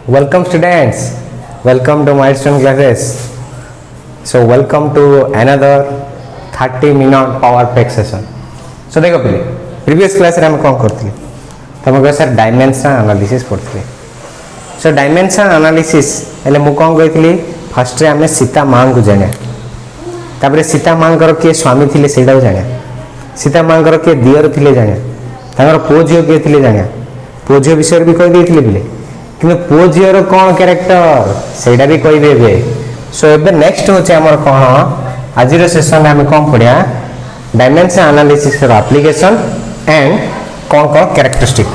Welcome students, welcome to Milestone classes. So welcome to another 30-minute power pack session. So देखो पहले previous class रे हम कौन करते तो हम सर dimension analysis करते so dimension analysis हेले मु कौन कहती फर्स्ट रे हमें सीता माँ को जाने तापर सीता माँ कर किए स्वामी थिले सेटा जाने सीता माँ कर किए दियर थिले जाने तापर पुओ झियो किए थिले जाने पुओ झियो विषय भी कह देथिले बिले कि पुओ झीर कौन क्यारेक्टर सेटा भी कहदेवे सो एबे नेक्स्ट होचे हमर कौन आज सेशन में कौन पढ़िया डायमेंशन एनालिसिस एप्लीकेशन एंड कौन कौन कैरेक्टरिस्टिक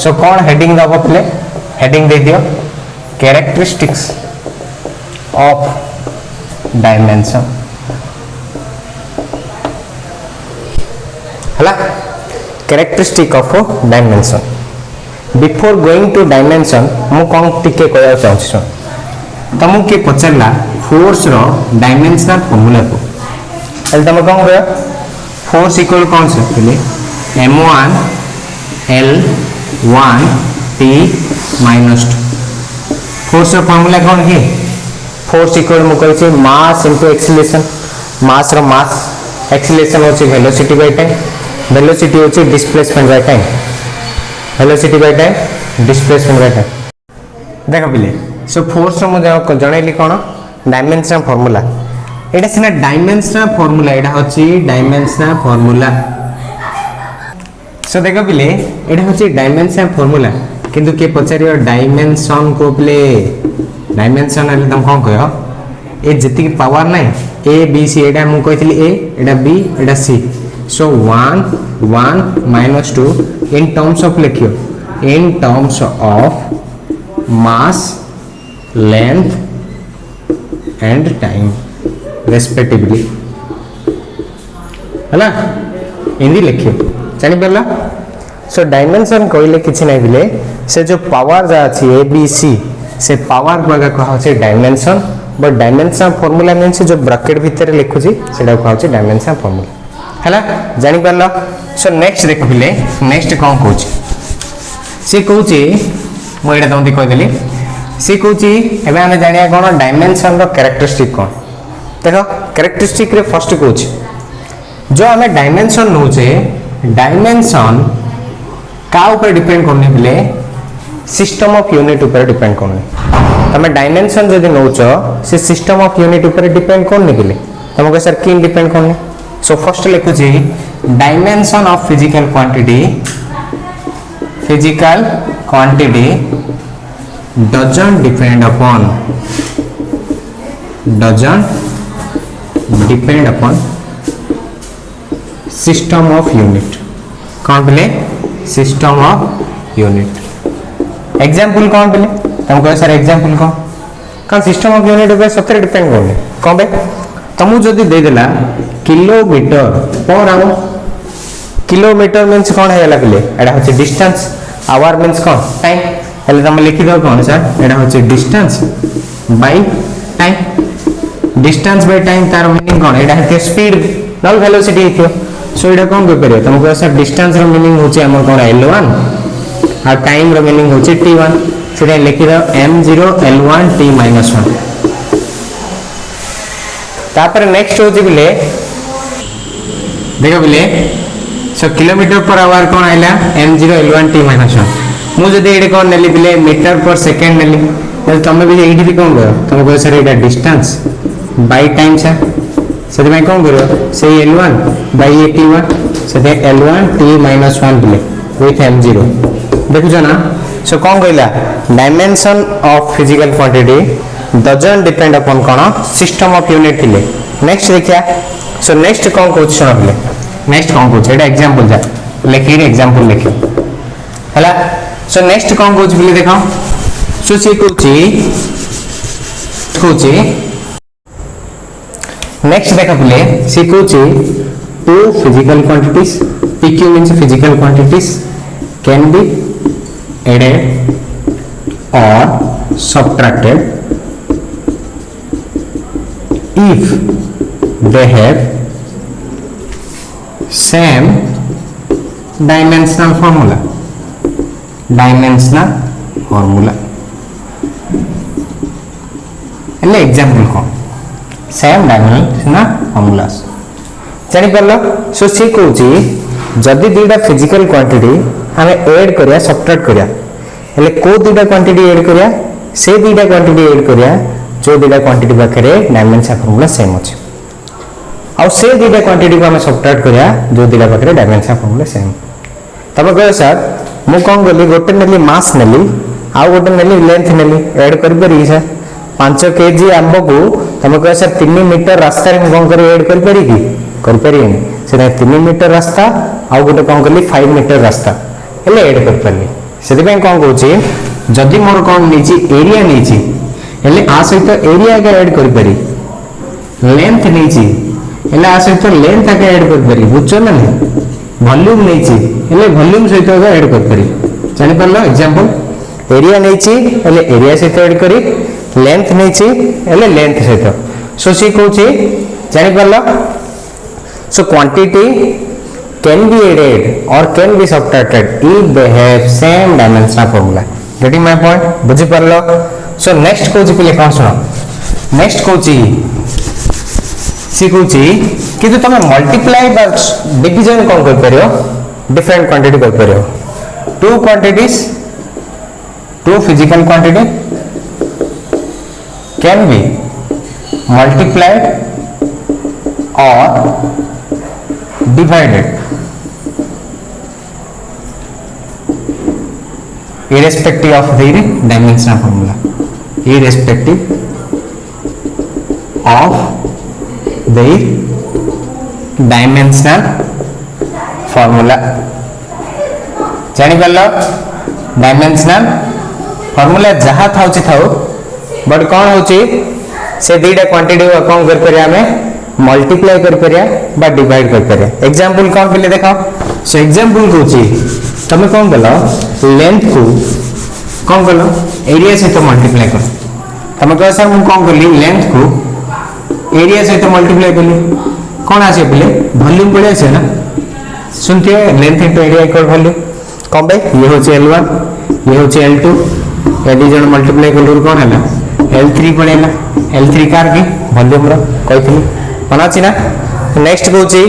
सो कौन हेडिंग दब पे हेडिंग दे दियो कैरेक्टरिस्टिक्स ऑफ डायमेंशन हला characteristic of dimension before going to dimension मु कौन टिके कहया चाहूँ तो मुझे पचारा फोर्स रो डायमेंशनल फॉर्मूला को एल तुम कौन कह फोर्स इक्वल कौन से m1 l1 t minus 2 force रो फॉर्मूला कौन है फोर्स इक्वल मु कहै मास इनटू एक्सीलरेशन मास रो मास एक्सीलरेशन होची वेलोसिटी बाय टाइम वेलोसिटी होची displacement by time velocity by time displacement by time देखो पिले सो फोर्स मु जनैली कोन डायमेंशनल फार्मूला एटा सिना डायमेंशनल फार्मूला एटा होची डायमेंशनल फार्मूला सो देखो पिले एटा होची डायमेंशनल फार्मूला किंतु के पचारियो डायमेंशन को पिले डायमेंशन एले तुम कोन कहो ए जति पावर नै ए बी सी एटा मु कहितली ए एटा B Etah C so 1 1 minus 2 in terms of लिखियो in terms of mass length and time respectively हला हिंदी लिखियो जानि परला सो डायमेंशन कहले किछि नै बिले से जो पावर जा अछि ए बी सी से पावर को कहा छै dimension but dimension formula means जो ब्रैकेट भीतर लिखु छी सेटा कहा छै डायमेंशन फार्मूला हला जानि परला सो नेक्स्ट देखो पिले नेक्स्ट कौन कहूची से कहूची मु एटा तुमती कह देली से कहूची एबे हम जानिया कोन डायमेंशन रो कैरेक्टरिस्टिक कोन देखो कैरेक्टरिस्टिक रे फर्स्ट कहूची जो हमें डायमेंशन नोचे डायमेंशन का ऊपर डिपेंड करने पिले सिस्टम ऑफ यूनिट ऊपर डिपेंड करने तमे डायमेंशन जदी नोचो से सिस्टम ऑफ यूनिट ऊपर डिपेंड करने पिले तुमको सर किन डिपेंड करने so first लिखु जी dimension of physical quantity doesn't depend upon system of unit कौन बोले system of unit example कौन बोले तुम कहो सर example कौन system of unit पे सबसे डिपेंड करने कौन बे तुम जदि दे देला kilometre per our kilometre means कौन है पिले एटा होचे डिस्टेंस आवर मींस कौन टाइम हेले तुम लिखि दो कौन सर एटा होचे distance by time distance by time तार मीनिंग कौन एटा है स्पीड नल वेलोसिटी हिथियो सो एटा कौन कह परियो तुमको सर डिस्टेंस रो मीनिंग होचे हमर कौन l1 और टाइम रो मीनिंग होचे t1 सेटा लिखि दो m0 l1 t - 1 तापर नेक्स्ट होची बिले देखो बिले सो kilometre per our cone Ayla m0 l1 t - 1 मु जदि एडे कोन नेली बिले मीटर पर सेकंड नेली त तमे भी एडी भी कोन करो तमे कह sir Etah distance by time से सेति में कोन करो से l1 बाय t1 सेते l1 t - 1 बिले विथ m0 देखु जना सो कोन कहला dimension of physical quantity doesn't depend upon cone system of unit थिले नेक्स्ट देखिया सो नेक्स्ट कौन कहूँ सुन पे नेक्स्ट कौन कहूँ एटा एग्जांपल जा लिखि एग्जांपल लिखियो हला सो नेक्स्ट कौन कहूँ बोले देखो सो से कहूँ नेक्स्ट देखा बोले से कहूँ two physical quantities pq means physical quantities can be added और subtracted if they have same dimensional formula हेले एग्जांपल कौन सेम डायमेंशनल फॉर्मूलास जानि परलो सो सी कहूची जदि दुईटा फिजिकल क्वांटिटी आमे ऐड करिया सबट्रैक्ट करिया हेले को दुईटा क्वांटिटी ऐड करिया से दुईटा क्वांटिटी ऐड करिया जो दुईटा क्वांटिटी पाखरे डायमेंशनल फॉर्मूला सेम अछि आ से दुईटा क्वांटिटी को आमे सबट्रैक्ट करिया जो दुईटा पाखरे डायमेंशनल फॉर्मूला सेम तब कह सर मु कौन कली गोटे नेली मास नेली आ गोटे नेली लेंथ नेली ऐड कर परी सर 5 केजी आंब को तुम कह सर 3 मीटर रास्ता रे कौन कर ऐड कर परी की कर परियनी से 3 मीटर रास्ता आ गोटे कौन कली 5 मीटर रास्ता हेले ऐड कर परली सेति पे कौन कहूची जदि मोर कौन नीची एरिया नीची हेले आ सहित एरिया के ऐड कर परी लेंथ नीची हेले आ सहित लेंथ के ऐड कर परी बुझछो ना नहीं वॉल्यूम नीची हेले वॉल्यूम सहित ऐड कर परी जानि परलो एग्जांपल एरिया नीची हेले एरिया सहित ऐड करी लेंथ नीची हेले लेंथ सहित सो सी कहूची जानि परलो so quantity can be added or can be subtracted if they have same dimensional formula getting my point बुझी परलो so next कहूची पहिले कोन सुनो next कहूची सी कहूची कि तो तमे मल्टीप्लाई बा डिवीजन कोन कर परियो डिफरेंट क्वांटिटी कर परियो two quantities two physical quantity can be multiplied or divided irrespective of their dimensional formula irrespective of their dimensional formula जानि परलो डायमेंशनल फार्मूला जहा थाउची थाउ बट कौन होची से दुईटा क्वांटिटी को कौन कर परिया हमें मल्टीप्लाई कर परिया बा डिवाइड कर परिया एग्जांपल कौन पहले देखाओ सो एग्जांपल कहूची तमे कौन बोलो लेंथ को कौन बोलो एरिया से तो मल्टीप्लाई कर तमे कह सर मु कौन करली लेंथ को एरिया से तो मल्टीप्लाई करली कौन आसे पहले वॉल्यूम पड़े आसे ना सुनते length into area equal volume कौन भाई ये होची L1 ये होची L2 ये दी जण मल्टीप्लाई करलु कौन हैला L3 पड़ेला L3 कार की वॉल्यूम रो कहथली मना छी ना नेक्स्ट कहूची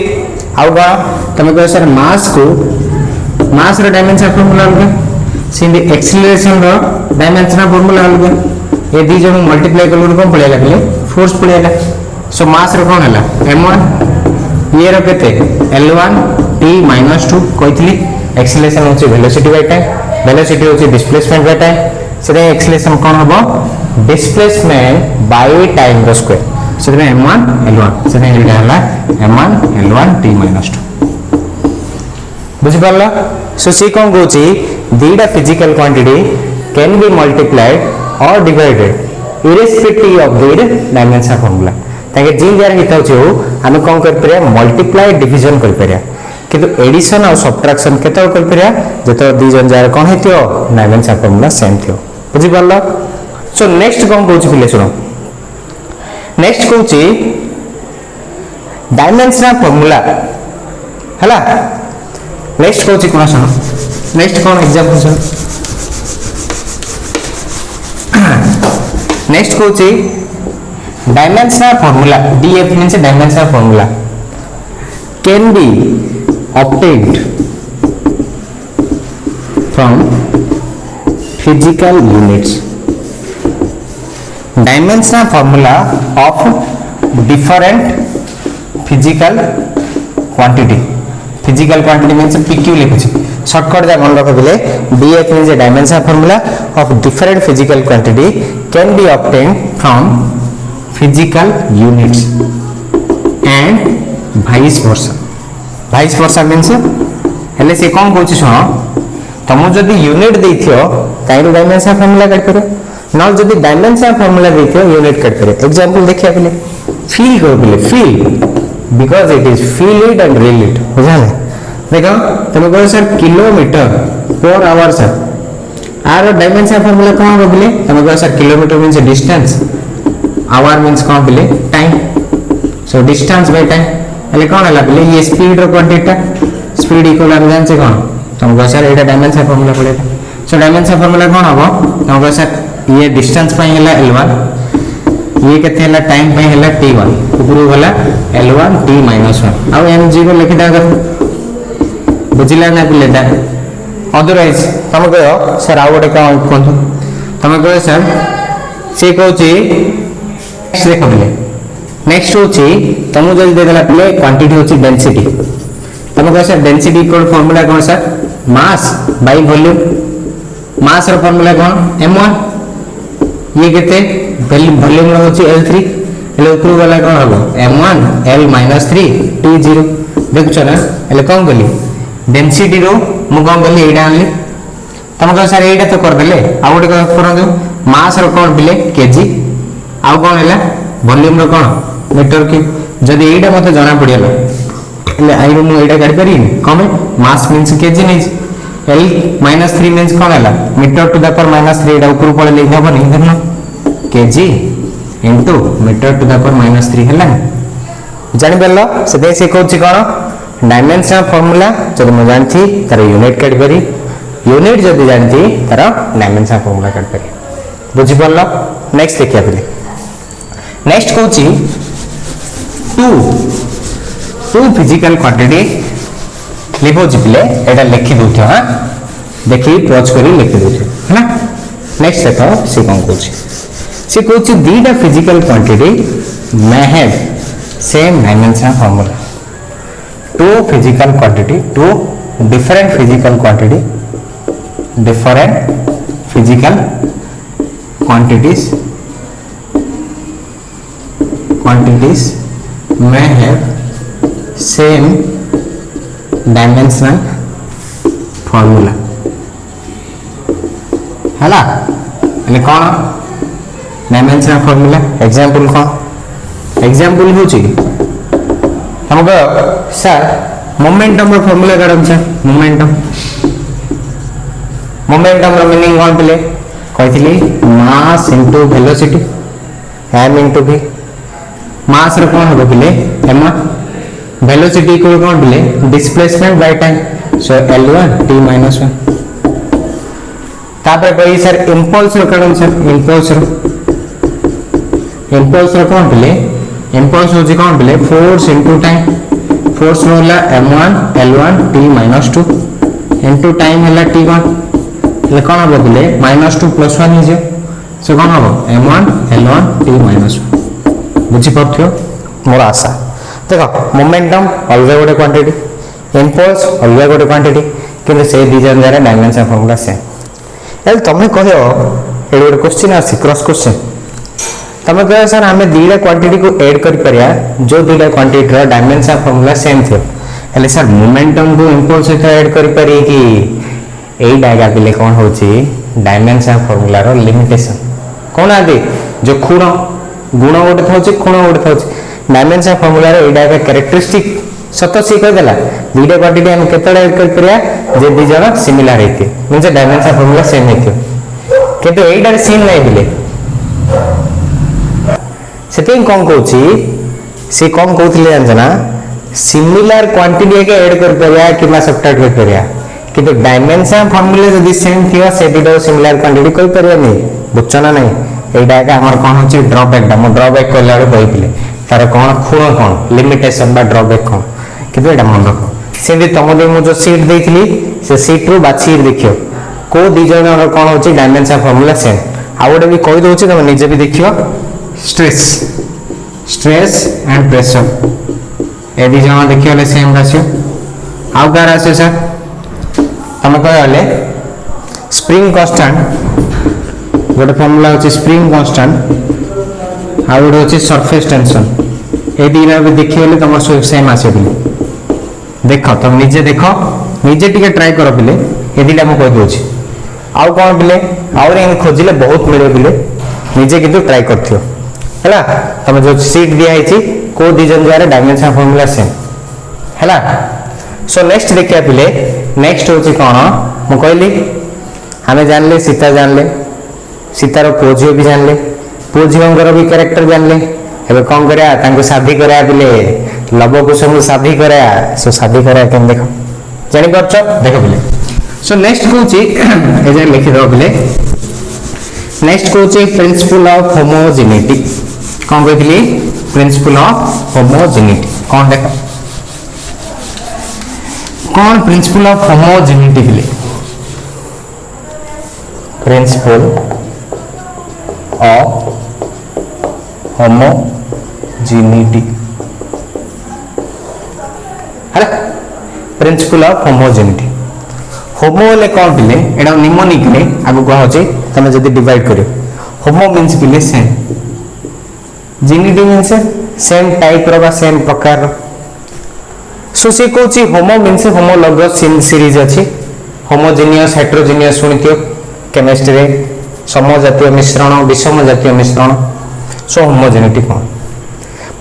आउ कोन तमे कह सर मास रो डायमेंशन फार्मूला अलग सिंदी एक्सीलरेशन रो डायमेंशन फार्मूला अलग ये दी जण मल्टीप्लाई करलु कौन पड़ेला पहले फोर्स पड़ेला सो मास रो कौन हैला m1 ये रो केते L1 t - 2 कहथली एक्सीलरेशन होची वेलोसिटी बाय टाइम वेलोसिटी होची डिस्प्लेसमेंट बाय टाइम सेटा एक्सीलरेशन कौन हबो डिस्प्लेसमेंट बाय टाइम रो स्क्वायर सेटा m1 l1 सेटा एटा हला m1 l1 t - 2 बुझि परला सो सी कौन कहूची दीटा physical quantity can be multiplied और divided irrespective of their dimension formula ताके जिन जार हिताउ छ हम कौन कर परिया मल्टीप्लाई डिवीजन कर परिया किंतु एडिशन और सब्ट्रैक्शन केतो कर परिया जतो दी जन जार कोन हेतियो डायमेंशन फार्मूला सेम थियो बुझि परला सो नेक्स्ट कौन कहूची पिले सुनो नेक्स्ट कहूची डायमेंशनल फार्मूला हला नेक्स्ट कहूची कोन सुनो नेक्स्ट कौन एग्जांपल सुनो नेक्स्ट कहूची dimensional formula DF means dimensional formula can be obtained from physical units dimensional formula of different physical quantity means pq लिखुछि शॉर्टकट जा मन रख बिले df means a dimensional formula of different physical quantity can be obtained from physical units and vice versa means हेले से कौन कहूची सुनो तुम जदि यूनिट देथियो ताइरो डायमेंशन फार्मूला काट करो न जदि डायमेंशन फार्मूला देथियो यूनिट काट करो एग्जांपल देखिया पहले फील करो पहले feel because it is feel it and real it बुझाले देखो तुम कहो sir kilometre per hour sir आर डायमेंशन फार्मूला कौन हो पहले तुम कहो sir kilometre means distance hour means कौन पहले time so distance by time हेले कोन हला पहले ये स्पीड रो क्वांटिटी स्पीड इक्वल हम जान से कोन तुम कह सर एटा डायमेंशन फार्मूला पड़ेगा सो डायमेंशन फार्मूला कोन हबो तुम कह सर ये डिस्टेंस पाई हला L1 ये केते हला टाइम पे हला t1 ऊपर गला l1 t -1 आ m0 लिखि दा बुझिला ना पिलेटा अदरवाइज तुम कह सर आउ गोटे कौन कहतु तुम कह सर से कहूँ देख पे नेक्स्ट हूँ तुमको जब देदेला पे क्वांटिटी हूँ डेंसिटी तुम कह सर डेंसिटी इक्वल फॉर्मूला कौन sir mass by volume mass रो फॉर्मूला कौन m1 ये केते वॉल्यूम रो होची l3 हेले ऊपर वाला कौन हबो m1 l - 3 t0 देखछ ना हेले कौन बोली डेंसिटी रो मु कौन बोली एडा आनली तुम कह सर एडा तो कर देले आ गोटे करंदो मास रो कौन बिले केजी आ कौन हैला वॉल्यूम रो कौन मीटर क्यूब जदी एडा मते जाना पड़ियाला એટલે આઈ હું એડા કાઢી પારીને કોમે માસ મીન્સ કેજી નહીં l - 3 मीन्स કોણ ହେଲା મીટર ટુ ધ પાવર -3 એડા ઉપર પળે લઈ હબો નહીં ધરનો KG into metre to the power -3 ହେଲା જાણી પરલો સદે से कहूची કોણ डायमेंशन फार्मूला जब मैं जानती तार यूनिट काढी पारी यूनिट जदी जानती तार डायमेंशन फार्मूला काढी पारी बुझी परलो नेक्स्ट देखिया पले नेक्स्ट कहूची टू फिजिकल क्वांटिटी लिखो जिपले एटा लिखि दोथियो हां देखि पॉज करी लिखि दोथियो है ना नेक्स्ट देखो से कोन कहूची से कहूची दीटा physical quantity may have same dimension formula two physical quantity two different physical quantities may have same dimensional formula हला એટલે કોણ डायमेंशनल फॉर्मूला एग्जांपल कोन एग्जांपल होची हमको सर मोमेंटम रो फॉर्मूला काढम छ मोमेंटम रो मीनिंग कोन पले कहितली mass into velocity m into v mass रो कोन हो पले m वेलोसिटी को कोन पले displacement by time so l1 t - 1 तापर कोई सर इंपल्स रो काढम सर इंपल्स रो कोन पले इंपल्स होची कोन पले फोर्स इनटू टाइम फोर्स होला m1 l1 t - 2 into time होला t1 ले कोन हो पले -2 + 1 हिजो सो कोन हो m1 l1 t - 1 बुझी पड़थियो मोर आशा देखो मोमेंटम अलग गोटे क्वांटिटी इंपल्स अलग गोटे क्वांटिटी किंतु से दी जन द्वारा डायमेंशन फार्मूला सेम एल तमे कहयो ए गोटे क्वेश्चन आसी क्रॉस क्वेश्चन तमे कहयो सर हमें दीटा क्वांटिटी को ऐड कर परिया जो दीटा क्वांटिटी रो डायमेंशन फार्मूला सेम थियो एले सर मोमेंटम को इंपल्स सहित ऐड कर परि कि एई डायगा बिले कोन होची डायमेंशन फार्मूला रो लिमिटेशन कोन आदि जो गुण गोटे थाउची खुण गोटे थाउची डायमेंशन फार्मूला रो एडा का कैरेक्टरिस्टिक सतो सी कह देला दीटा क्वांटिटी हम केतडा ऐड कर परिया जे दी जण similar Haiti means dimension formula same Haiti किंतु एडा सेम नै बिले सेति कोन कहूची से कोन कहउतले जानजना सिमिलर क्वांटिटी के ऐड कर परिया किबा सब्ट्रैक्ट कर परिया किंतु डायमेंशन फार्मूला जदी सेम थियो सेटिडो सिमिलर क्वांटिटी कोइ परिया नै बुझछना नै एडा का हमर कोन होची ड्रॉबैक डा मो ड्रॉबैक कोला रे बहितले तार कोन खुण कोन लिमिटेशन बा ड्रॉबैक कोन किंतु एडा मन रखो सेंदी तमदे मु जो सीट देइथली से सीट रो बाछी देखियो को दी जण कोन होची डायमेंशन फार्मूला सेम आ गोटे भी कहि दोची तमे निजे भी देखियो स्ट्रेस एंड प्रेशर ए दी जण देखियो ले सेम राशियो आउ का राशियो सर तमे कहले स्प्रिंग कांस्टेंट गोटे फार्मूला होची स्प्रिंग कांस्टेंट आ गोटे होची सरफेस टेंशन ए दीना भी देखियो तुम सेम आसे बिले देखो तुम निजे देखो निजे टिके ट्राई करो बिले ए दीटा मु कहि दोची आउ कोन बिले आउर इन खोजिले बहुत मिले बिले निजे किंतु ट्राई करथियो हैला तुम जो सीट दिया है को दी जन द्वारा डायमेंशन फार्मूला सेम हैला सो नेक्स्ट देखिया बिले नेक्स्ट होची कोन मु कहली हमें जानले सीतार पुओझियो भी जानले पुओझियोंकर भी कैरेक्टर जानले एबे कोन करया तांको शादी करया बिले लव कुसुम शादी करया सो शादी करया केन देखो जानि परछ देखो बिले सो नेक्स्ट कोची ए जे लिखि दो बिले next Kochi principal of homogeneity कौन कहली प्रिंसिपल ऑफ होमोजेनिटी कौन देख कौन प्रिंसिपल ऑफ होमोजेनिटी बोले प्रिंसिपल ऑफ होमोजेनिटी है प्रिंसिपल ऑफ होमोजेनिटी होमो ले कौन पिले एडा निमोनिक रे आगु कह होचे तमे जदी डिवाइड करियो होमो मींस पिले सेम जेनिटी मींस सेम टाइप रो बा सेम प्रकार सो से कोची होमो मींस होमोलॉगस सीरीज अछि होमोजेनियस हेटेरोजेनियस सुनितियो केमिस्ट्री रे समजातीय मिश्रण विषम जातीय मिश्रण सो होमोजेनिटी कोन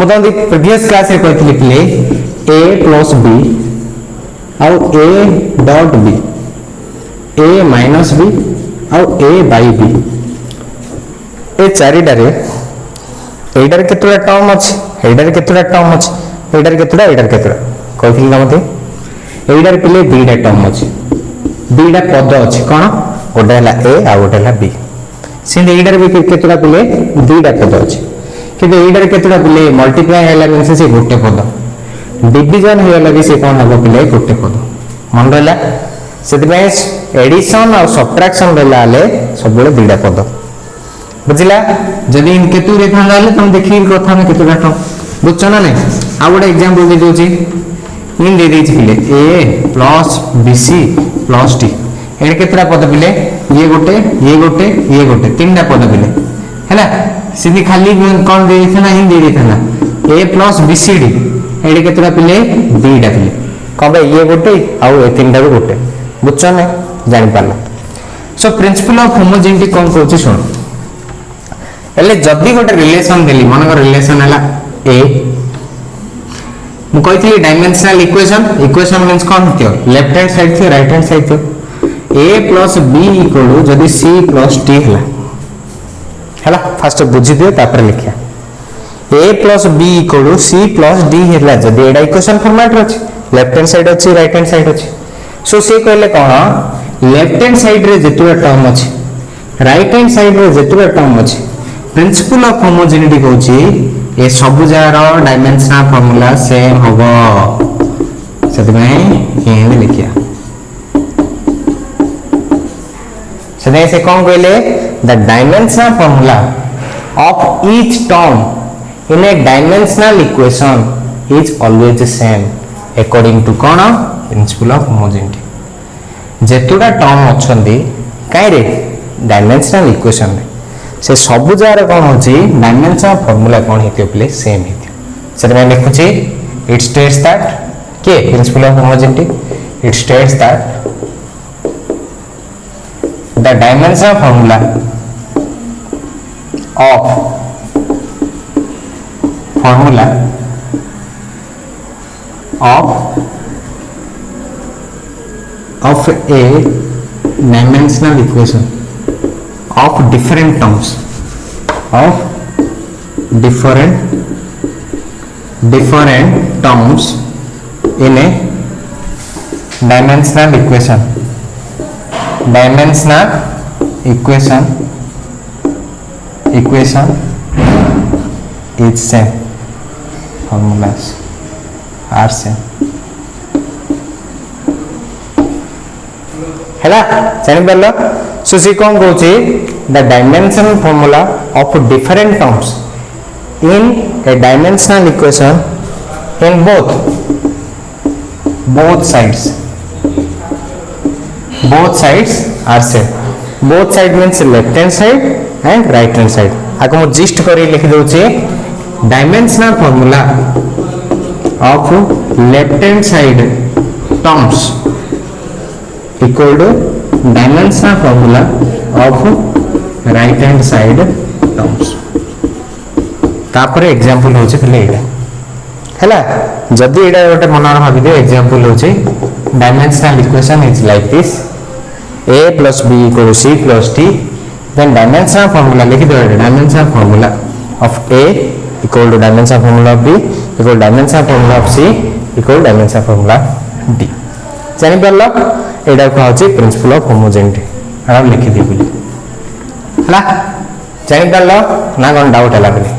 मु तो प्रीवियस क्लास रे कहथिली पिले a plus b आउ a dot b a minus b आउ a by b ए चारिटा रे एडर केतुरा टर्म अछि एडर केतुरा टर्म अछि एडर केतुरा कहथिली ना मते एडर पिले बीटा टर्म अछि बीटा पद अछि कोन गोटे हला a आ गोटे हला b सिंधे एडर भी केतुरा पिले बीटा पद अछि किंतु एडर केतुरा पिले मल्टीप्लाई हैला मींस से गोटे पद डिवीजन हैला भी से कोन हबो पिले गोटे पद मन रहला सेति एडिशन और सब्ट्रैक्शन रहला ले सब बेले बीटा पद बुझिला जदी इन केतु रेखा लाले तुम देखि कथा में केतु डाटो बुझछ ना नहीं आ गोटे एग्जांपल दे दोची इन दे देछि पिले a plus bc plus d एने केतरा पद पिले ये गोटे तीनटा पद पिले हैला सीधी खाली कोन दे देथना इन दे देथना a plus bcd एने केतरा पिले d डा पिले कबे ये गोटे आ ए तीनटा रो गोटे बुझछ ना जानि पाला सो प्रिंसिपल ऑफ होमोजेनिटी कोन कहउछि सुन एले जदी गोटे रिलेशन देली मनकर रिलेशन हला a मु कहितली डायमेंशनल इक्वेशन मींस कोन थियो लेफ्ट हैंड साइड थियो राइट हैंड साइड थियो a plus b इक्वल जदी c plus d हला फर्स्ट बुझी दियो तापर लिखिया a plus b equal c plus d हला जदी एडा इक्वेशन फॉर्मेट रे अछि लेफ्ट हैंड साइड अछि राइट हैंड साइड अछि सो से कहले कोन लेफ्ट हैंड साइड रे जेतुरा टर्म अछि राइट हैंड साइड रे जेतुरा टर्म अछि प्रिंसिपल ऑफ होमोजेनिटी कहउची ए सब जार डायमेंशनल फार्मूला सेम होबो सेति में एने लिखिया सेति से कोन कहले the dimensional formula of each term in a dimensional equation is always same according to कोन प्रिंसिपल ऑफ होमोजेनिटी जेतुडा टर्म अछंदी काई रे डायमेंशनल इक्वेशन रे से सबु जार कोन होची डायमेंशनल फार्मूला कोन हेतियो प्ले सेम हेतियो सेते मैं लिखुची इट स्टेट्स दैट के principal of homogeneity it states that the dimensional formula of a dimensional equation of different terms in a dimensional equation is same formulas are same हैला जानि परलो so सी कोन कहउची the dimensional formula of different terms in a dimensional equation in both sides are same both side means left hand side and right hand side आको मु gist करी लिखि दोचे dimensional formula of left hand side terms equal to dimensional formula of right hand side terms तापर example होचे पहले एटा हैला जदी एटा गोटे मनर भाबि दे एग्जांपल होचे dimensional equation is like this a plus b equal to c plus d then dimensional formula लिखि दो dimensional formula of a equal to dimensional formula of b equal to dimensional formula of c equal to dimensional formula d जानि परलो एडा को होची principal of homogeneity आराम लिखि दी बोली हला जानि परलो ना कोन डाउट हला बोली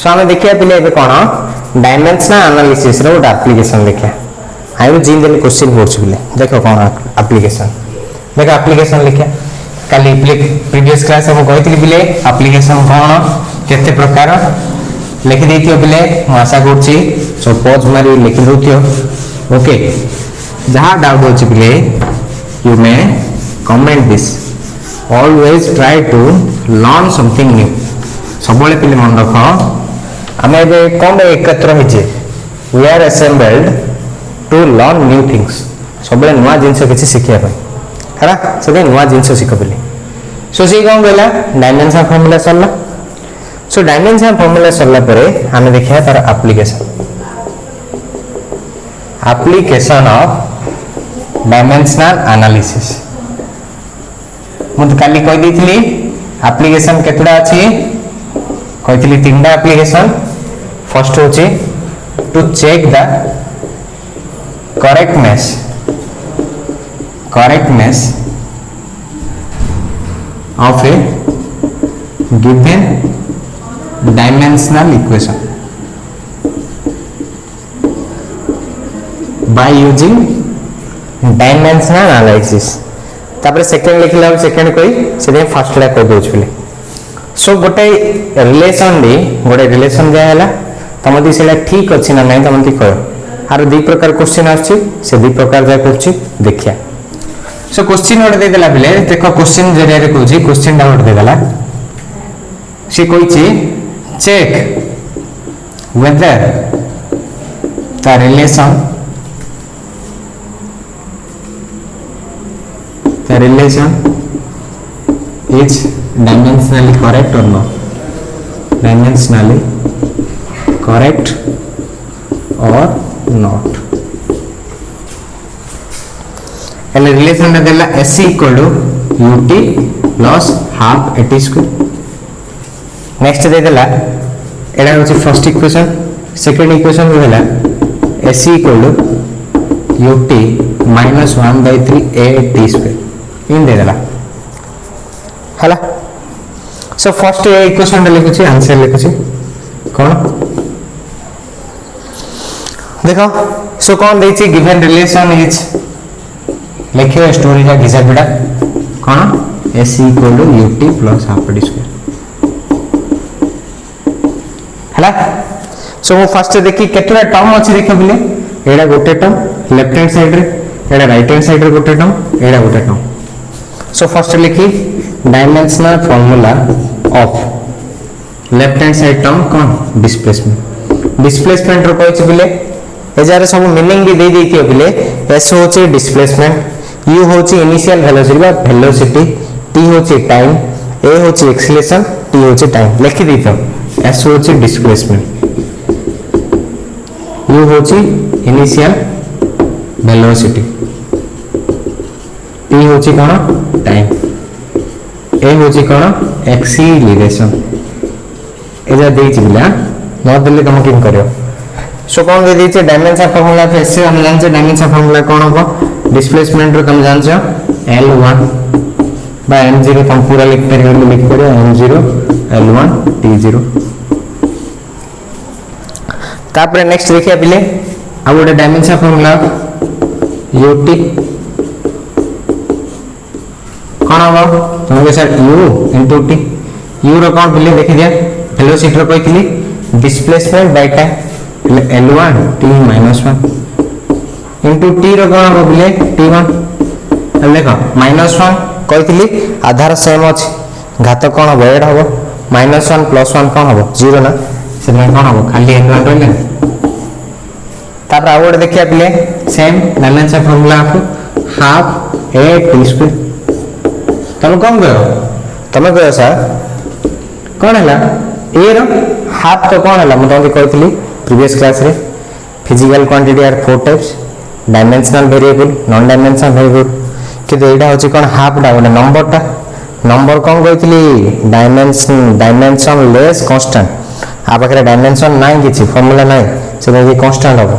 सो आम देखिए पिले कौन डायमेंशनल एनालिसिस रो गोटे एप्लिकेशन देखिए आई जिन दिन क्वेश्चन पढ़ुछु पिले देख कौन एप्लिकेशन देख एप्लिकेशन लिखिया काली प्रीवियस क्लास हम कहती पिले एप्लिकेशन कौन केते प्रकार लिखि देथियो पिले मु आशा करछि सो पॉज मारी लिखि दोथियो ओके जहां डाउट होछि पिले you may comment this always try to learn something new सबले पिले मन रख आम ए कौन एकत्र होइछे we are assembled to learn new things सबले नुआ जिंस किछि सिखिया पय हला से नुआ जिंस सिख पिले सो से कौन कहला डायमेंशन फार्मूला सरला सो डायमेंशन फार्मूला सरला परे हमें देखिया तार एप्लीकेशन ऑफ डायमेंशनल एनालिसिस मुझे काली कह दी एप्लीकेशन केतडा अछि कहती तीनटा एप्लीकेशन फर्स्ट होची to check the correctness of a given dimensional equation by using dimensional analysis तापर सेकंड लिखला सेकंड कोई से फर्स्ट ला कर दोछ पले सो गोटे रिलेशन दी गोटे रिलेशन जे हला तमदी सेला ठीक अछि ना नै तमदी कहो आरो दु प्रकार क्वेश्चन आछि से दु प्रकार जा करछि देखिया सो क्वेश्चन ओड दे देला बिले देखो क्वेश्चन जरिया रे कहछि क्वेश्चन डाउट दे देला से कहछि check whether the relation is dimensionally correct or not dimensionally correct or not and relation देला s equal to ut plus half at square next दे देला एडा होची फर्स्ट इक्वेशन सेकंड इक्वेशन देला s equal to ut minus 1/3 a t square इन दे देला हला so first equation लिखु छी answer लिखु छी कोन देखो सो कोन देछि गिवन रिलेशन इज लिखियो स्टोरी का घिसा बिडा कोन s equal to ut plus half d square हला सो मु फर्स्ट देखि केतरा टर्म अछि देखियो बिले एडा गोटे टर्म लेफ्ट हैंड साइड रे एडा राइट हैंड साइड रे गोटे टर्म एडा गोटे टर्म सो फर्स्ट लिखी dimensional formula of left hand side term कौन डिस्प्लेसमेंट रो कहछि बिले ए जारे सब मीनिंग भी दे देथियो बिले s होछि डिस्प्लेसमेंट u होछि इनिशियल वेलोसिटी बा वेलोसिटी t होछि टाइम a होछि एक्सीलरेशन t होछि टाइम लिखि दिथो s होछि डिस्प्लेसमेंट u होछि इनिशियल वेलोसिटी t होछि कोन टाइम ए होछि कोन एक्सीलरेशन एजा देइ छिला न देले तुम किन करियो सो कोन दे दिछे डायमेंशन फार्मूला पे से हम जान छे डायमेंशन फार्मूला कोन हो डिस्प्लेसमेंट रो तुम जान छो L1 बा m0 तुम पूरा लिख करियो m0 L1 t0 तापर नेक्स्ट देखिया पिले आ गोटे डायमेंशन फार्मूला ut कौन हम तुमके sir u into T u रो कौन बिले देखि दिया वेलोसिटी रो कहली displacement by time L1 t -1 into t रो कौन हो बिले t1 अब देखो -1 कहली आधार सेम अछि घात कौन हो एड हो -1 + 1 कौन हो 0 ना से कौन हो खाली n1 रहले तापर आउट देखिया पिले same dimension formula half a t square तुम कौन कहो तुम कहो सर कौन है ए रो हाफ तो कौन है मैं तुमको कहती प्रीवियस क्लास रे physical quantity are 4 types dimensional variable non dimensional variable किंतु एटा होची कोन हाफ डा गोटे नंबर कौन कहती डायमेंशन लेस कांस्टेंट आ पाखरे डायमेंशन नाइ किछि फार्मूला नाइ से कांस्टेंट हो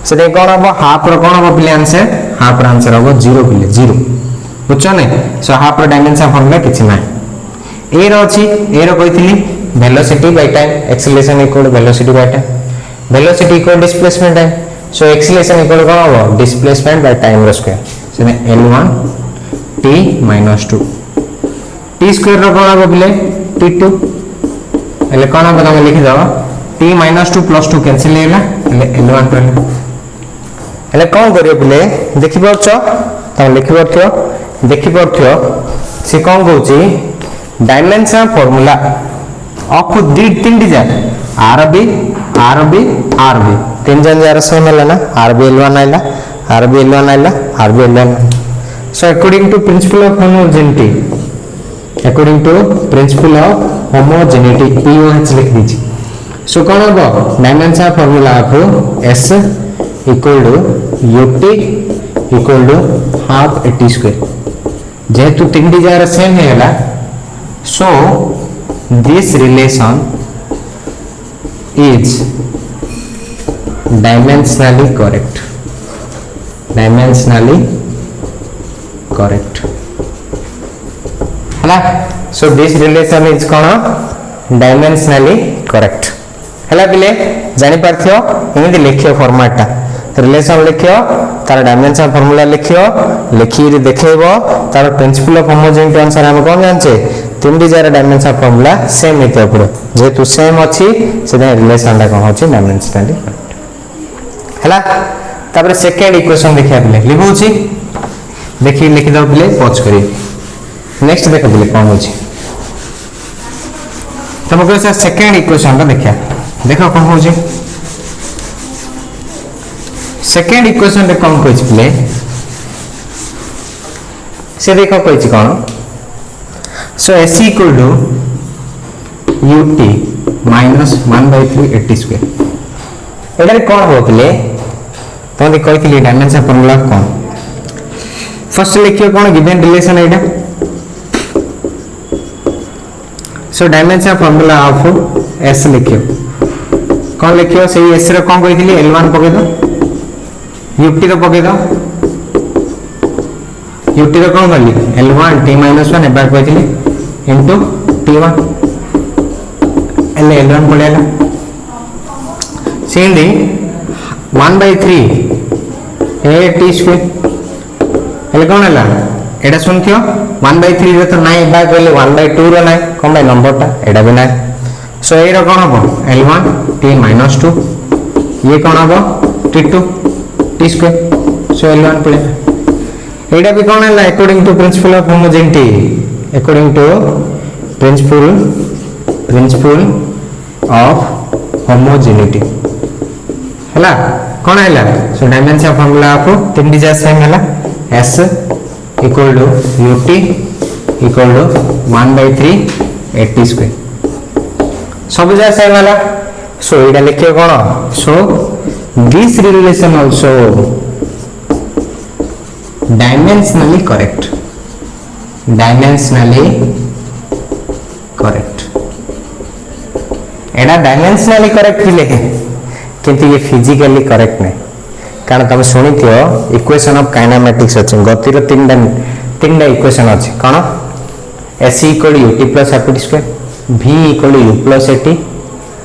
से कौन हम हाफ रो कौन हम पिले आंसर हाफ रो आंसर हो 0 पिले 0 बुझछ नै so half rho dimension formula किछि नाइ ए रो अछि ए रो कहथिली velocity by time, acceleration equal to velocity by time, velocity equal to displacement time, so acceleration equal to कौन होगा displacement by time row square, so L1 t minus 2 t square रो कौन होगा बिले t2 एले कौन होगा तमे लिखि दो t minus 2 plus 2 कैंसिल हेला एले L1 रहला एले कौन करियो बिले देखि परछो तमे लिखि परथियो देखि परथियो से कौन कहूची डायमेंशन फॉर्मूला ऑफ तीन डिजाइन आरबी आरबी आरबी तीन जन जार सेम है ना आरबी L1 आइला आरबी L1 आइला आरबी L1 so according to principle of homogeneity according to principle of homogeneity POH लिख दीजिए सो कौन हो dimension formula of S equal to UT equal to half T square जेहेतु तीन डिजाइन सेम है so this relation is dimensionally correct हला so this relation is कौन dimensionally correct हला बिले जानी पारथियो एमि लिखियो फॉर्मेट रिलेशन लिखियो तार डायमेंशन फार्मूला लिखियो लिखि देखैबो तार प्रिंसिपल ऑफ होमोजेनिटी अनुसार हम कोन जानछे तीन डिजाइन डायमेंशन फार्मूला सेम हेते पड़ो जेतु सेम अछि से रिलेशन ला कोन होछि डायमेंशनली करेक्ट हला तापर सेकंड इक्वेशन देखिया बिले लिखौछि देखि लिखि दो बिले पॉज करी नेक्स्ट देखो बिले कोन होछि तमको से सेकंड इक्वेशन ला देखिया देखो कोन होछि सेकंड इक्वेशन रे कोन कहछि बिले से देखो कहछि कोन so s equal to ut minus 1/3 at square एडा कोन हो बिले तोंदी कहितली डायमेंशन फार्मूला कोन फर्स्ट लिखियो कोन गिवन रिलेशन एडा so dimension formula of s लिखियो कोन लिखियो सेही s रे कोन कहितली L1 पके दो ut रो पके दो ut रो कोन करली L1 t minus 1 एबार कहितली into t1 L1 पड़ेला सेंडी 1/3 a t square एले कोन हला एडा सुनथियो 1/3 रे तो नाही बा कहले 1/2 रो नाही कोन भाई नंबर टा एडा भी नाही सो ए रो कोन हबो L1 t minus 2 ये कोन हबो t2 t square सो L1 पड़ेला एडा भी कोन हला according to principle of homogeneity according to principle of homogeneity हला कोन आइला सो डायमेंशन फार्मूला ऑफ तीन डिजाइन सेम हला s equal to ut equal to 1/3 at square सब जा सेम हला सो एडा लिखियो कोन सो this relation also dimensionally correct एडा डायमेंशनली करेक्ट भी लिखे किंतु ये फिजिकली करेक्ट नहीं कारण तुम सुनिथियो इक्वेशन ऑफ काइनेमेटिक्स अछि गतिर तीनटा इक्वेशन अछि कोन s = ut + rt square v = u + at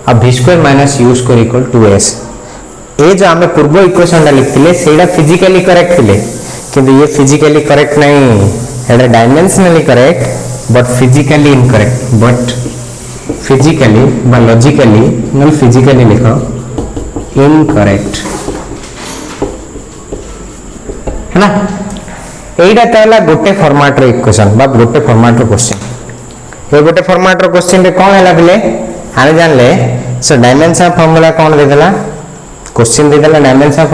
और v square - u square = 2s ए जो हमें पूर्व इक्वेशन ला लिखथिले सेडा फिजिकली करेक्ट थिले किंतु ये फिजिकली करेक्ट नहीं एडा dimensionally correct but physically incorrect but physically बा लॉजिकली नल फिजिकली लिखो इनकरेक्ट है ना एटा तला गोटे फॉर्मेट रे इक्वेशन बा गोटे फॉर्मेट रो क्वेश्चन ए गोटे फॉर्मेट रो क्वेश्चन रे कोन हैला बिले आने जानले सो डायमेंशन फार्मूला कोन दे देला क्वेश्चन दे देला डायमेंशन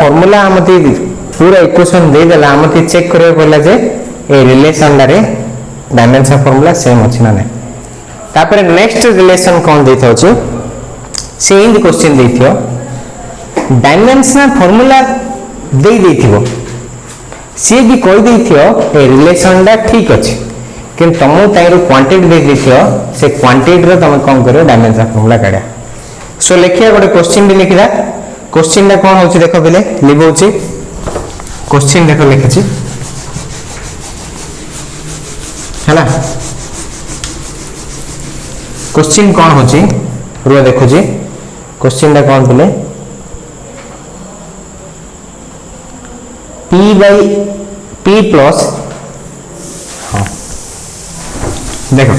फार्मूला हमती पूरा इक्वेशन दे देला हमती चेक करे पड़ला जे ए रिलेशन रे डायमेंशन फार्मूला सेम अछि ना नै तापर नेक्स्ट रिलेशन कोन देथौ छ से इन क्वेश्चन देथियो डायमेंशन फार्मूला दे देथिबो से भी कहि देथियो ए रिलेशन दा ठीक अछि किन तुम ताइरो क्वांटिटी दे देथियो से क्वांटिटी रो तुम कोन करियो डायमेंशन फार्मूला काढा सो लिखिया गोटे क्वेश्चन भी लिखिदा क्वेश्चन दा कोन होछि देखो बेले लिबोछि क्वेश्चन देखो लिखछि हला क्वेश्चन कौन होची रुआ देखो जी क्वेश्चन टा कौन बोले p by p प्लस हाँ देखो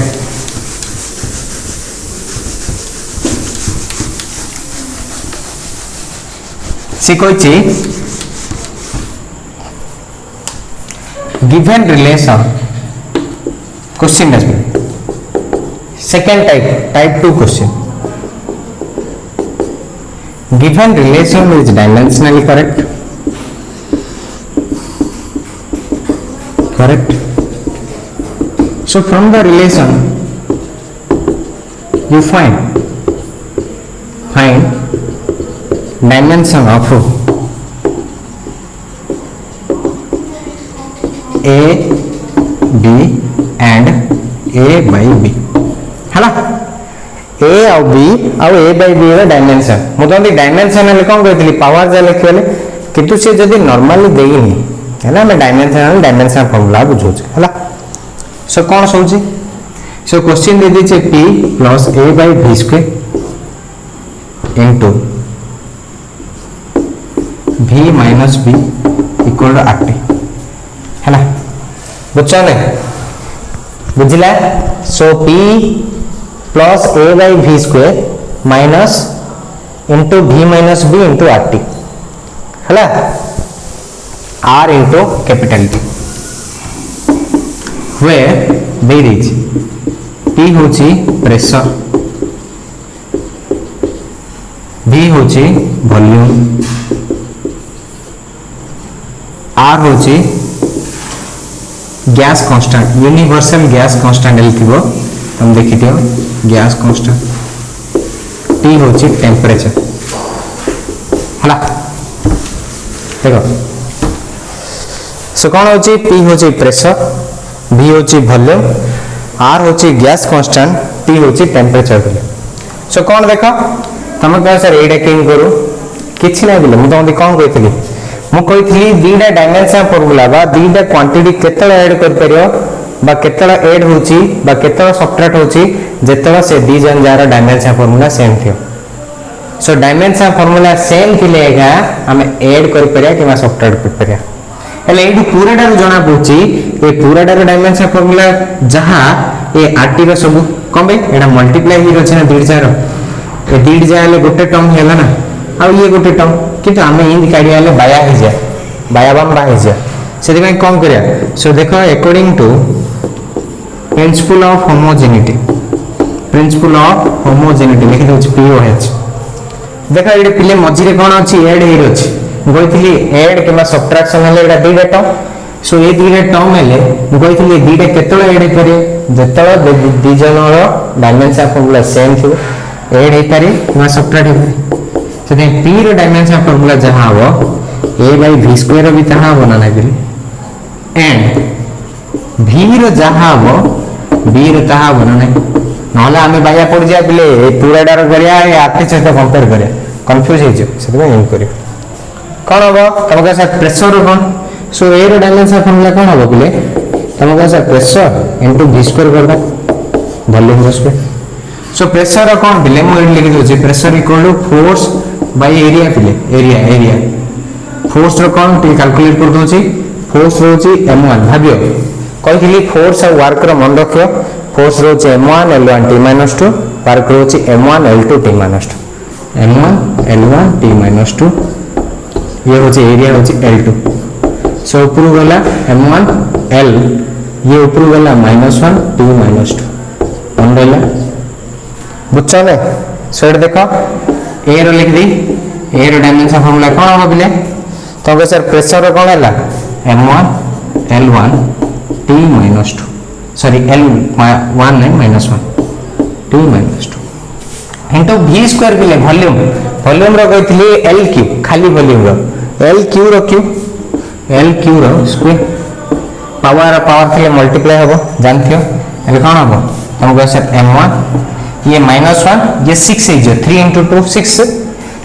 सी कोई given relation question second type 2 question given relation is dimensionally correct so from the relation you find dimension of a b and a by b है ए आ बी आ ए bye B रे dimension मु तो dimension ले कोन कहतली power जा लिखले किंतु से जदी नॉर्मली देइनी हैला मैं डायमेंशन फार्मूला बुझो हैला सो कोन सोची सो क्वेश्चन दे दी छे p plus a by b square into v minus b equal to rt हैला बुझछा ने बुझला so p plus a by v square minus into v minus b into R T है r into capital T where there is p होची pressure v होची volume r होची gas constant universal gas constant लिखिबो हम देखि दियो gas constant T होची temperature हला देखो सो कोन होची P होची प्रेशर V होची वॉल्यूम R होची गैस कांस्टेंट T होची टेंपरेचर सो कोन देखो तमे कह सर एडा केन करू किछि नै बोले मु तो कोन कहितली मु कहितली दीडा डायमेंशन फार्मूला बा दीडा क्वांटिटी केतला ऐड कर परियो बा केतला ऐड होची बा केतला सब्ट्रैक्ट होची जेतला से दी जन जार डायमेंशन फार्मूला सेम थियो सो डायमेंशन फार्मूला सेम थिलेगा हम ऐड कर परिया कि सब्ट्रैक्ट कर परिया हेले एडी पूराटा जणा पउची ए पूराटा डायमेंशन फार्मूला जहा ए आरटी रो सब कम बे एडा मल्टीप्लाई ही रछना दीड जार ए दीड जाले गोटे टर्म हेला ना आ ये गोटे टर्म किंतु आमे इन काढिया ले बाया हे जा बाया बम बा हे जा सेति में कम करिया सो देखो according to principle of homogeneity लिखि दउछ पीओएच देखो एडे पिले मझी रे कोन अछि ऐड हे अछि गइथिली ऐड किबा सब्ट्रैक्शन हेले एडा दीडा टर्म सो ए दीडा टर्म हेले गइथिली दीडा केतला ऐड करे जेतला दी जनर डायमेंशन फार्मूला सेम थियो ऐड हे पारे किबा सब्ट्रैक्ट हे पारे तो पी रो डायमेंशन फार्मूला जहां हो a by v स्क्वायर भी तहा बना ना गेली एंड v रो जहां हो b रो तहा बना ना नहले हमें बाया पड़ जा बिले ए पूराडा रो करिया ए आते से कंपेयर करिया कंफ्यूज हे जो सेते में इन करियो कोन हो तमका से प्रेशर रो कोन सो a रो डायमेंशन फार्मूला कोन हो बिले तमका से प्रेशर इनटू v स्क्वायर कर दो वॉल्यूम रो स्क्वायर सो प्रेशर कोन बिले मु एड लिखि दो pressure equal to force by area पिले एरिया फोर्स रो कोन टी कैलकुलेट कर दोची फोर्स रोची m1 भाबियो कहिली फोर्स और वर्क रो मन रखियो फोर्स रोची m1 l1 t-2 work रोची m1 l2 t-2 m1 l1 t-2 ये होची एरिया होची l2 सो ऊपर गला m1 l ये ऊपर गला -1 t-2 ऑन रहला बुझछा ने सो एड देखो ए रो लिख दी ए रो डायमेंशन फार्मूला कोन हो बिले तो सर प्रेशर कोन हला m1 l1 t-2 sorry l1 नहीं -1 t-2 इनटू v स्क्वायर बिले वॉल्यूम रो कहितली l क्यूब खाली वॉल्यूम रो l क्यूब रो स्क्वायर पावर थे मल्टीप्लाई हबो जानथियो एले कोन हबो हमको सर m1 ये -1 ये 6 है जो 3 * 2 6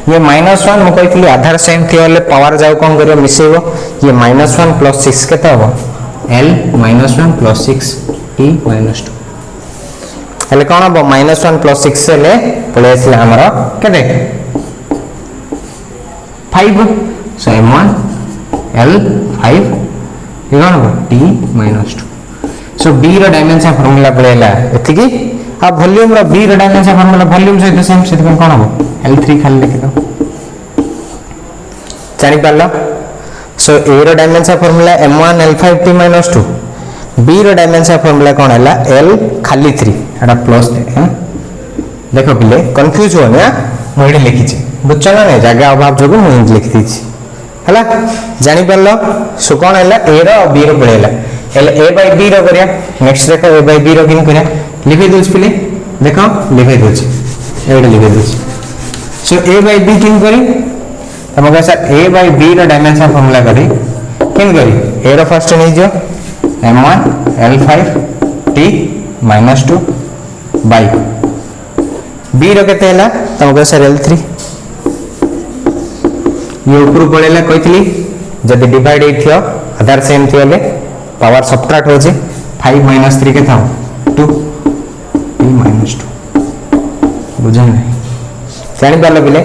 ये -1 मु कहितली आधार सेम थियोले पावर जाउ कोन करियो मिसेबो ये -1 + 6 केता हबो l -1 + 6 t -2 हेले कौन हम -1 + 6 हेले पळे आसले हमर केते 5 सो m1 l5 ये कौन हम t -2 सो b रो डायमेंशन फार्मूला पळेला एति की आ वॉल्यूम रो b रो डायमेंशन फार्मूला वॉल्यूम सहित सेम से कौन हम l3 खाली लिखि दो जानि पारला सो a रो dimension formula m1 l5 t -2 b रो डायमेंशन फार्मूला कौन है l खाली 3 एटा प्लस देखो पिले कंफ्यूज हो ना मोइडे लिखि छी बुझछ ना नहीं जगह अभाव जोगु मु लिखि दी छी हला जानि पारलो सो कौन है a रो b रो पळेला एल a by b रो करिया नेक्स्ट देखो a by b रो किन करिया लिखि दोछ पिले देखो लिखि दोछ एटा लिखि दोछ सो a by b किन करी तम का सर a by b रो डायमेंशन फार्मूला करी किन करी a रो फर्स्ट नै जो m1 l5 t -2 by b रो केते हैला तम का सर l3 ये ऊपर पळेला कहितली जदी डिवाइड हेथियो आधार सेम थियोले पावर सब्ट्रैक्ट हो जे 5 - 3 के था 2 t -2 बुझन नहीं जानि पारलो पिले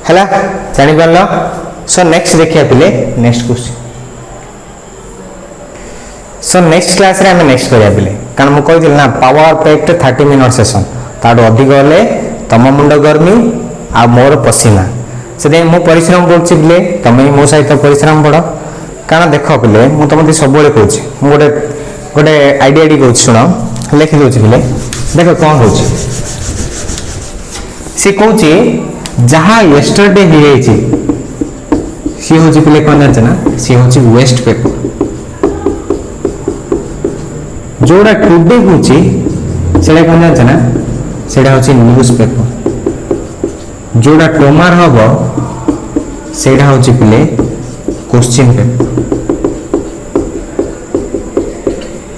हला जानि पारलो सो नेक्स्ट देखिया पिले next question so next class रे हम नेक्स्ट करिया पिले कारण मु कहि दिल ना पावर पैक्ट 30 मिनिट सेशन ताडो अधिक होले तम मुंड गर्मी आ मोर पसीना से मु परिश्रम करछि पिले तमे मो सहित परिश्रम पड़ कारण देख पिले मु तुमते सब बेले कहछि मु गोटे गोटे आइडिया डी कहछि सुनो लिखि दोछि पिले देखो कोन होछि से कहछि जहा यस्टरडे हे छि सी होछि पिले कोन जाने ना सी होछि वेस्ट पेपर जोड़ा टुडे होछि सेडा कोन जाने ना सेडा होछि न्यूज़ पेपर जोड़ा टोमार हबो सेडा होछि पिले क्वेश्चन पेपर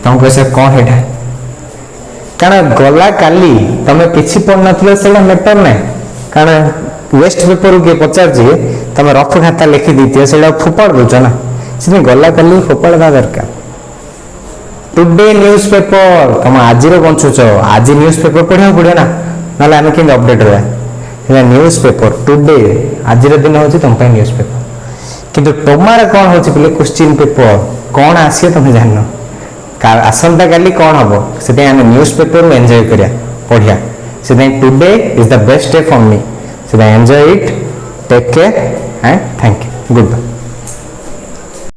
तुम कैसे कौन हेटा कारण गला काली तमे किछि पढ़ नथिलो सेला मैटर नै कारण वेस्ट पेपर के पचार जे तमे रफ खाता लिखि दितियो सेला फुपाड़ दोछ ना से गला काली फुपाड़ दा दरकार टुडे न्यूज़ पेपर तुम आज रो बंचुछ आज न्यूज़ पेपर पढ़िया पड़े ना नाले आमे केन अपडेट रहा है न्यूज़ पेपर टुडे आज रो दिन होछि तुम पे न्यूज़ पेपर किंतु टोमार कोन होछि पले क्वेश्चन पेपर कोन आसी तुम जाननो आसंता काली कौन हम से न्यूज़ पेपर एंजॉय करिया पढ़िया से today is the best day for me से enjoy it take care and thank you good bye.